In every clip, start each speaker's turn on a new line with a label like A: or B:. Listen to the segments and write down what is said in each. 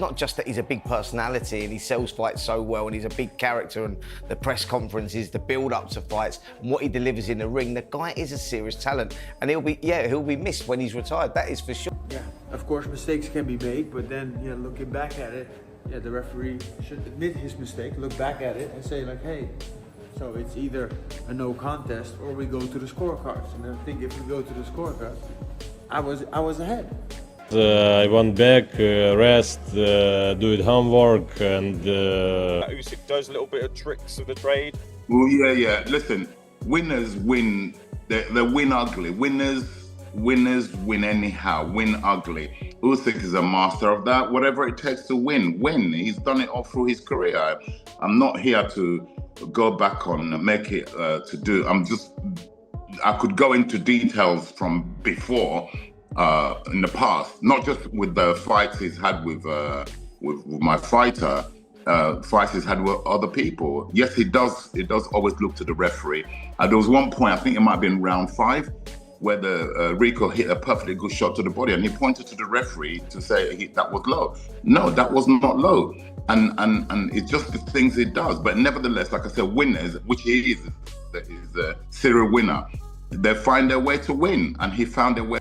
A: Not just that he's a big personality and he sells fights so well and he's a big character, and the press conferences, the build-up to fights, and what he delivers in the ring. The guy is a serious talent, and he'll be missed when he's retired. That is for sure.
B: Yeah, of course mistakes can be made, but then looking back at it, the referee should admit his mistake, look back at it, and say like, hey, so it's either a no contest or we go to the scorecards. And I think if we go to the scorecards, I was ahead.
C: I went back, rest, do it homework, and
D: Usyk does a little bit of tricks of the trade.
E: Well, yeah. Listen, winners win. They win ugly. Winners win anyhow. Win ugly. Usyk is a master of that. Whatever it takes to win. He's done it all through his career. I'm not here to go back on make it to do. I could go into details from before. In the past, not just with the fights he's had with my fighter, fights he's had with other people. Yes, it does always look to the referee. There was one point, I think it might have been round 5, where the Rico hit a perfectly good shot to the body, and he pointed to the referee to say that was low. No, that was not low, and it's just the things he does. But nevertheless, like I said, winners, which he is a serial winner, they find their way to win, and he found a way.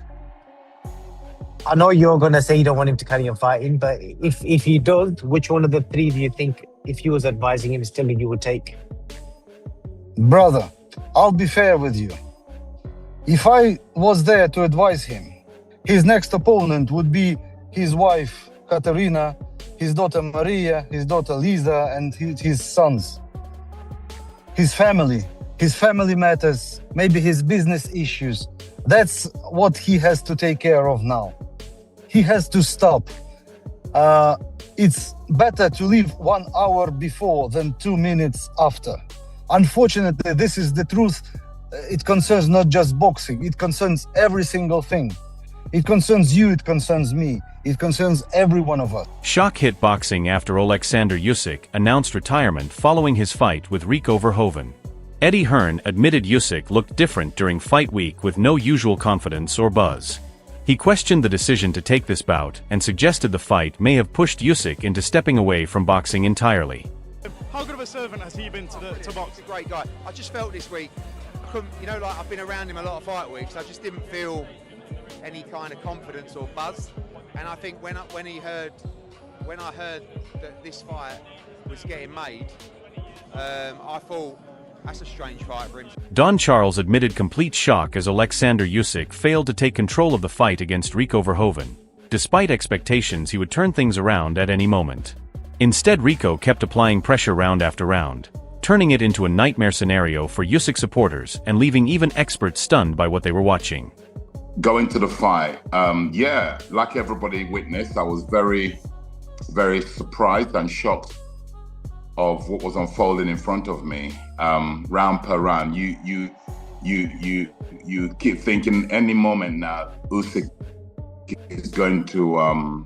F: I know you're going to say you don't want him to carry on fighting, but if he does, which one of the 3 do you think, if you was advising him, still you would take?
G: Brother, I'll be fair with you. If I was there to advise him, his next opponent would be his wife, Katerina, his daughter Maria, his daughter Lisa, and his sons. His family matters, maybe his business issues. That's what he has to take care of now. He has to stop. It's better to leave 1 hour before than 2 minutes after. Unfortunately, this is the truth. It concerns not just boxing. It concerns every single thing. It concerns you, it concerns me. It concerns every one of us.
H: Shock hit boxing after Oleksandr Usyk announced retirement following his fight with Rico Verhoeven. Eddie Hearn admitted Usyk looked different during fight week with no usual confidence or buzz. He questioned the decision to take this bout and suggested the fight may have pushed Usyk into stepping away from boxing entirely.
I: How good of a servant has he been to box?
J: He's a great guy. I just felt this week, I've been around him a lot of fight weeks, I just didn't feel any kind of confidence or buzz. And I think when I heard that this fight was getting made, I thought, that's a strange fight for him.
H: Don Charles admitted complete shock as Oleksandr Usyk failed to take control of the fight against Rico Verhoeven. Despite expectations he would turn things around at any moment. Instead, Rico kept applying pressure round after round, turning it into a nightmare scenario for Usyk supporters and leaving even experts stunned by what they were watching.
E: Going to the fight, like everybody witnessed, I was very, very surprised and shocked of what was unfolding in front of me. Round per round, you keep thinking any moment now Usyk is going to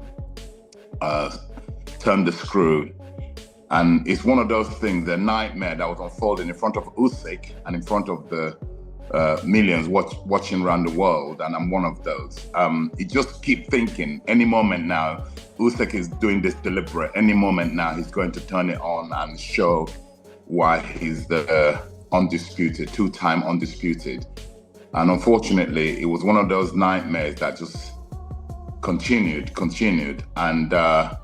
E: turn the screw, and it's one of those things, the nightmare that was unfolding in front of Usyk and in front of the millions watching around the world, and I'm one of those. You just keep thinking any moment now Usyk is doing this deliberate. Any moment now he's going to turn it on and show why he's the undisputed, 2-time undisputed. And unfortunately, it was one of those nightmares that just continued. And I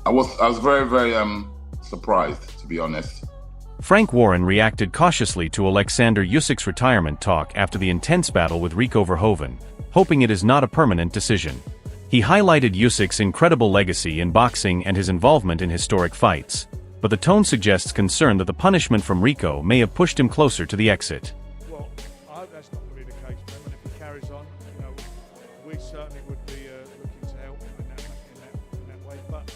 E: was very, very surprised, to be honest.
H: Frank Warren reacted cautiously to Oleksandr Usyk's retirement talk after the intense battle with Rico Verhoeven, hoping it is not a permanent decision. He highlighted Usyk's incredible legacy in boxing and his involvement in historic fights, but the tone suggests concern that the punishment from Rico may have pushed him closer to the exit.
I: Well, I hope that's not going to be the case, and if he carries on, we certainly would be looking to help him in that way. But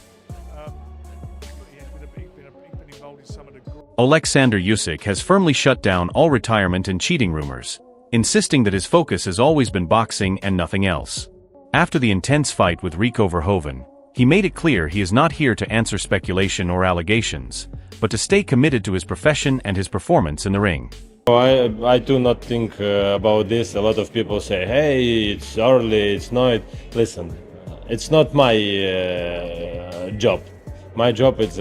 I: he's been involved in some of the.
H: Oleksandr Usyk has firmly shut down all retirement and cheating rumors, insisting that his focus has always been boxing and nothing else. After the intense fight with Rico Verhoeven, he made it clear he is not here to answer speculation or allegations, but to stay committed to his profession and his performance in the ring.
C: I do not think about this. A lot of people say, hey, it's early, it's night. Listen, It's not my job. My job is...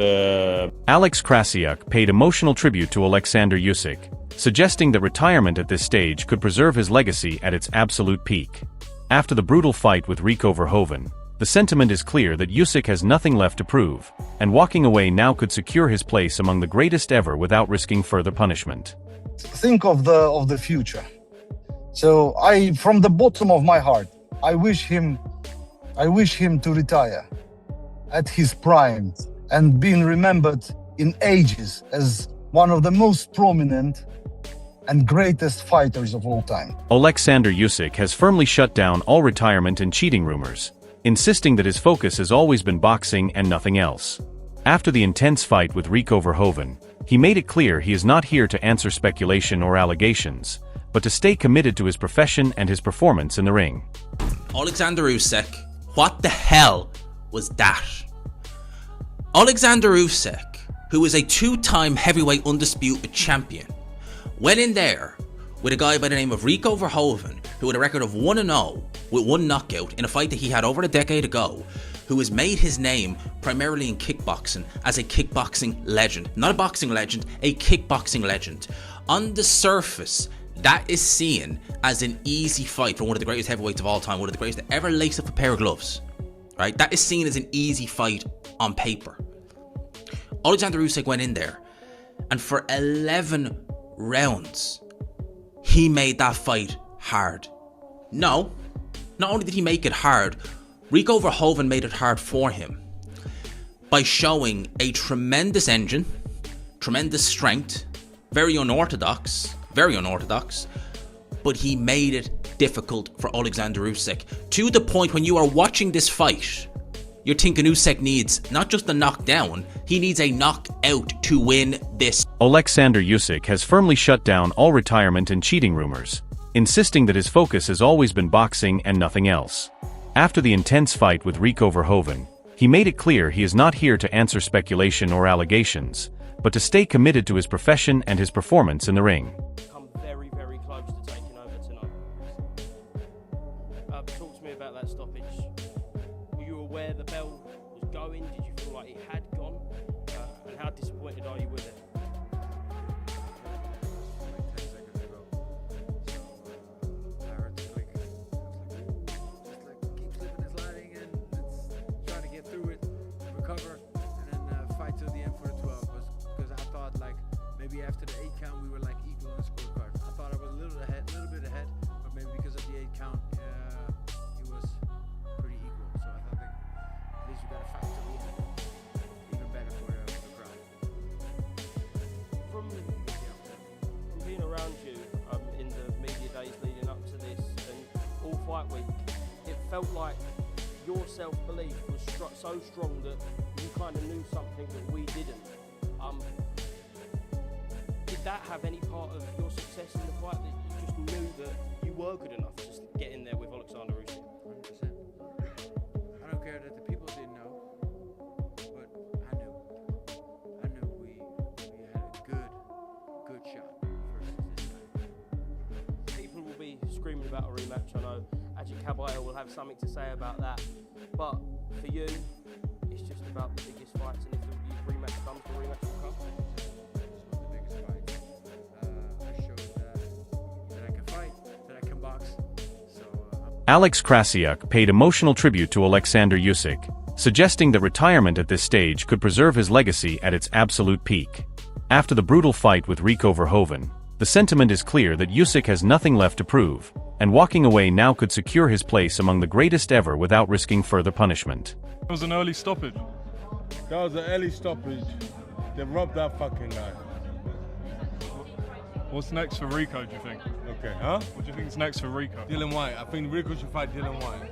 H: Alex Krasiuk paid emotional tribute to Oleksandr Usyk, suggesting that retirement at this stage could preserve his legacy at its absolute peak. After the brutal fight with Rico Verhoeven, the sentiment is clear that Usyk has nothing left to prove, and walking away now could secure his place among the greatest ever without risking further punishment.
G: Think of the future. So from the bottom of my heart, I wish him to retire at his prime and being remembered in ages as one of the most prominent and greatest fighters of all time.
H: Oleksandr Usyk has firmly shut down all retirement and cheating rumors, insisting that his focus has always been boxing and nothing else. After the intense fight with Rico Verhoeven, he made it clear he is not here to answer speculation or allegations, but to stay committed to his profession and his performance in the ring.
K: Oleksandr Usyk, what the hell was that? Oleksandr Usyk, who is a two-time heavyweight undisputed champion, went in there with a guy by the name of Rico Verhoeven, who had a record of 1-0 with one knockout in a fight that he had over a decade ago, who has made his name primarily in kickboxing as a kickboxing legend. Not a boxing legend, a kickboxing legend. On the surface, that is seen as an easy fight for one of the greatest heavyweights of all time, one of the greatest to ever lace up a pair of gloves. Right? That is seen as an easy fight on paper. Oleksandr Usyk went in there, and for 11 rounds, he made that fight hard. No, not only did he make it hard, Rico Verhoeven made it hard for him by showing a tremendous engine, tremendous strength, very unorthodox, but he made it difficult for Oleksandr Usyk, to the point when you are watching this fight, you're thinking Usyk needs not just a knockdown, he needs a knockout to win this.
H: Oleksandr Usyk has firmly shut down all retirement and cheating rumors, insisting that his focus has always been boxing and nothing else. After the intense fight with Rico Verhoeven, he made it clear he is not here to answer speculation or allegations, but to stay committed to his profession and his performance in the ring.
L: Come very, very close to taking over tonight. Talk to me about that stoppage. Were you aware the bell was going? Did you feel like it had gone? And how disappointed are you with it?
B: Like 10 seconds ago. So I heard the click. I was like, keep slipping and sliding and let's try to get through it, recover, and then fight till the end for the 12. Because I thought like maybe after the 8 count we were like equal on the scorecard. I thought I was a little bit ahead, but maybe because of the 8 count it was pretty equal. So I thought at least we got to fight till the end. Even better for the crowd.
L: From being around you in the media days leading up to this and all fight week, it felt like your self-belief was so strong that you kind of knew something that we didn't. Did that have any part of your success in the fight, that you just knew that you were good enough to just get in there with Oleksandr Usyk?
B: 100%. I don't care that the people didn't know, but I knew we had a good shot versus this guy.
L: People will be screaming about a rematch. I know Ajit Kabaya will have something to say about that, but for you, it's just about the biggest fights, and if the rematch comes, the rematch will come.
H: Alex Krasiuk paid emotional tribute to Oleksandr Usyk, suggesting that retirement at this stage could preserve his legacy at its absolute peak. After the brutal fight with Rico Verhoeven, the sentiment is clear that Usyk has nothing left to prove, and walking away now could secure his place among the greatest ever without risking further punishment.
I: It was an early stoppage.
M: That was an early stoppage. They robbed that fucking guy.
I: What's next for Rico, do you think?
M: Okay, huh?
I: What do you think is next for Rico?
M: Dylan White. I think Rico should fight Dylan White.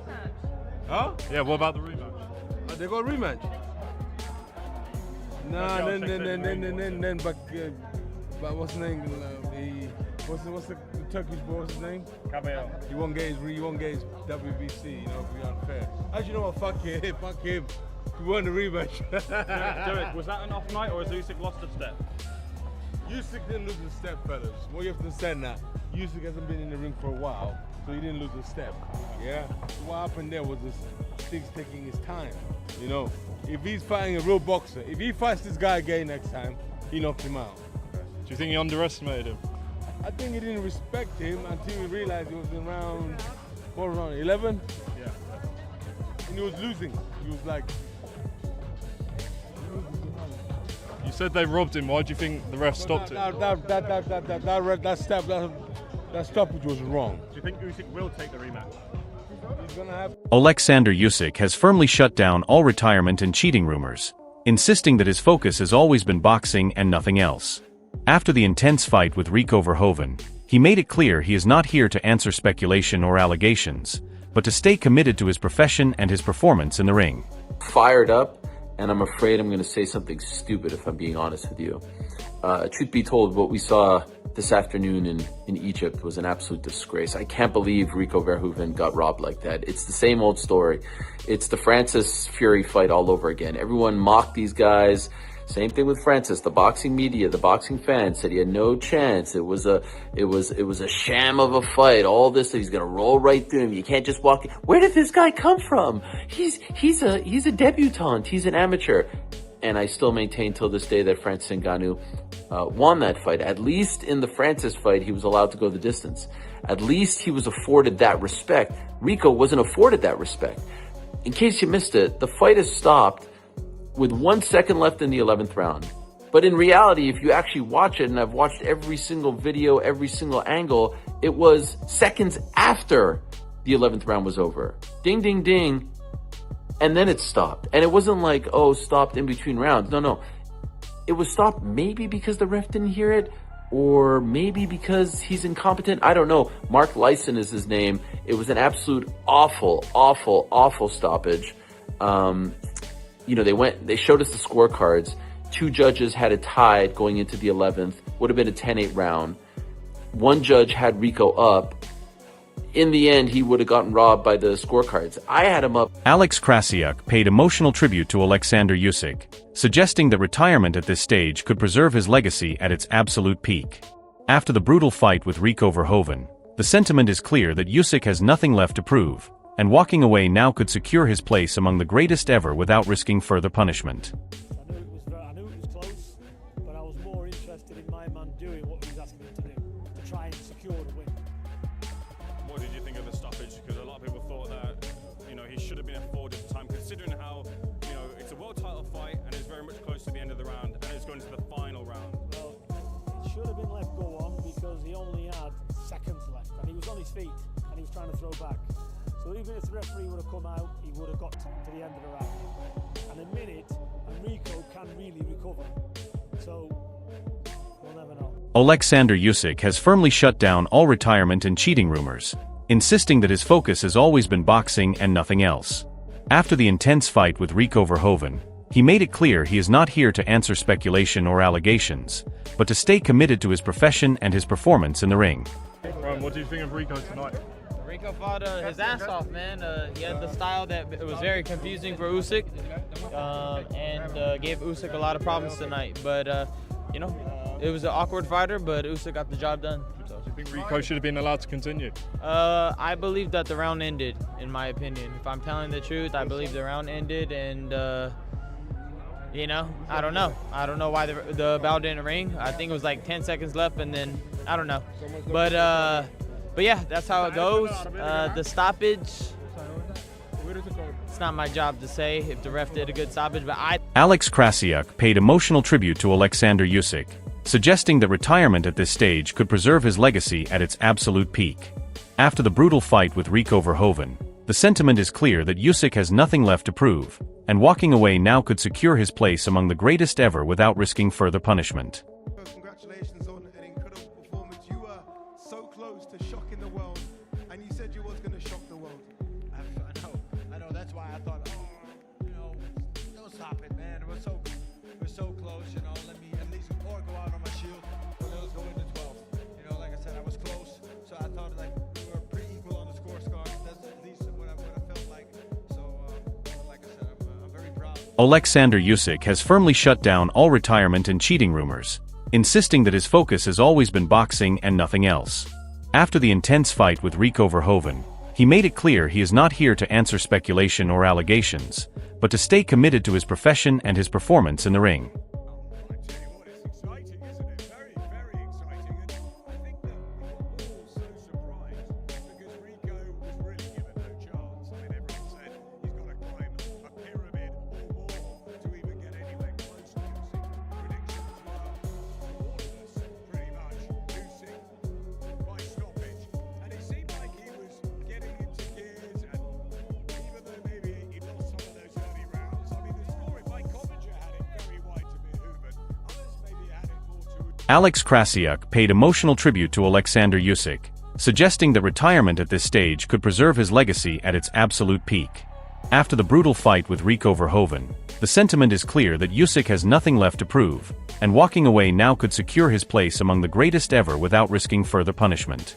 M: Huh?
I: Yeah, what about the rematch?
M: They got a rematch. Nah, then, but what's his name? What's the Turkish boy? What's his name?
I: Cabello.
M: He won't get his WBC. You know, be unfair. Actually, you know what? Fuck him. Fuck him. We won the rematch.
I: Derek, was that an off night or has Usyk lost a step?
M: Usyk didn't lose a step, fellas. What you have to understand now, Usyk hasn't been in the ring for a while, so he didn't lose a step. Yeah? What happened there was this Usyk taking his time. You know, if he's fighting a real boxer, if he fights this guy again next time, he knocks him out.
C: Do you think he underestimated him?
M: I think he didn't respect him until he realized it was in round, what round, 11?
C: Yeah.
M: And he was losing. He was like...
C: You said they robbed him. Why do you think the ref stopped it?
M: That stoppage was wrong.
C: Do you think Usyk will take the rematch?
M: He's gonna have...
H: Oleksandr Usyk has firmly shut down all retirement and cheating rumors, insisting that his focus has always been boxing and nothing else. After the intense fight with Rico Verhoeven, he made it clear he is not here to answer speculation or allegations, but to stay committed to his profession and his performance in the ring.
N: Fired up, and I'm afraid I'm going to say something stupid if I'm being honest with you. Truth be told, what we saw this afternoon in Egypt was an absolute disgrace. I can't believe Rico Verhoeven got robbed like that. It's the same old story. It's the Francis Fury fight all over again. Everyone mocked these guys. Same thing with Francis. The boxing media, the boxing fans said he had no chance. It was a sham of a fight. All this, he's gonna roll right through him. You can't just walk in. Where did this guy come from? He's a debutante. He's an amateur. And I still maintain till this day that Francis Ngannou won that fight. At least in the Francis fight, he was allowed to go the distance. At least he was afforded that respect. Rico wasn't afforded that respect. In case you missed it, the fight has stopped with 1 second left in the 11th round. But in reality, if you actually watch it, and I've watched every single video, every single angle, it was seconds after the 11th round was over. Ding, ding, ding. And then it stopped. And it wasn't like, oh, stopped in between rounds. No. It was stopped maybe because the ref didn't hear it, or maybe because he's incompetent. I don't know. Mark Lyson is his name. It was an absolute awful stoppage. They showed us the scorecards. 2 judges had it tied going into the 11th. Would have been a 10-8 round. 1 judge had Rico up. In the end, he would have gotten robbed by the scorecards. I had him up.
H: Alex Krasiuk paid emotional tribute to Oleksandr Usyk, suggesting that retirement at this stage could preserve his legacy at its absolute peak. After the brutal fight with Rico Verhoeven, the sentiment is clear that Usyk has nothing left to prove, and walking away now could secure his place among the greatest ever without risking further punishment.
O: I knew it was close, but I was more interested in my man doing what he was asking him to do, to try and secure the win.
D: What did you think of the stoppage? Because a lot of people thought that, he should have been afforded time, considering how, it's a world title fight and it's very much close to the end of the round and it's going to the final round.
O: Well, it should have been left go on because he only had seconds left and he was on his feet and he was trying to throw back. So even if the referee would have come out, he would have got to the end of the round. And a minute, and Rico can really recover. So, we'll never know.
H: Oleksandr Usyk has firmly shut down all retirement and cheating rumors, insisting that his focus has always been boxing and nothing else. After the intense fight with Rico Verhoeven, he made it clear he is not here to answer speculation or allegations, but to stay committed to his profession and his performance in the ring.
C: Ryan, what do you think of Rico tonight?
P: Rico fought his ass off, man. He had the style that it was very confusing for Usyk, and gave Usyk a lot of problems tonight. But it was an awkward fighter, but Usyk got the job done. So.
C: Do you think Rico should have been allowed to continue?
P: I believe that the round ended, in my opinion. If I'm telling the truth, I believe the round ended, and I don't know. I don't know why the bell didn't ring. I think it was like 10 seconds left, and then I don't know. But yeah, that's how it goes. The stoppage, it's not my job to say if the ref did a good stoppage, but
H: Alex Krasiuk paid emotional tribute to Oleksandr Usyk, suggesting that retirement at this stage could preserve his legacy at its absolute peak. After the brutal fight with Rico Verhoeven, the sentiment is clear that Usyk has nothing left to prove, and walking away now could secure his place among the greatest ever without risking further punishment.
Q: Congratulations on an incredible performance. You were so close to shocking the world, and you said you was going to shock the world.
R: I know. That's why I thought, don't stop it, man. We're so close. Let me at least go out on my shield. But let's go into 12. Like I said, I was close, so I thought we were pretty equal on the scorecard. That's at least what I felt like. So, like I said, I'm very proud.
H: Oleksandr Usyk has firmly shut down all retirement and cheating rumors, insisting that his focus has always been boxing and nothing else. After the intense fight with Rico Verhoeven, He made it clear he is not here to answer speculation or allegations, but to stay committed to his profession and his performance in the ring. Alex Krasiuk paid emotional tribute to Oleksandr Usyk, suggesting that retirement at this stage could preserve his legacy at its absolute peak. After the brutal fight with Rico Verhoeven, the sentiment is clear that Usyk has nothing left to prove, and walking away now could secure his place among the greatest ever without risking further punishment.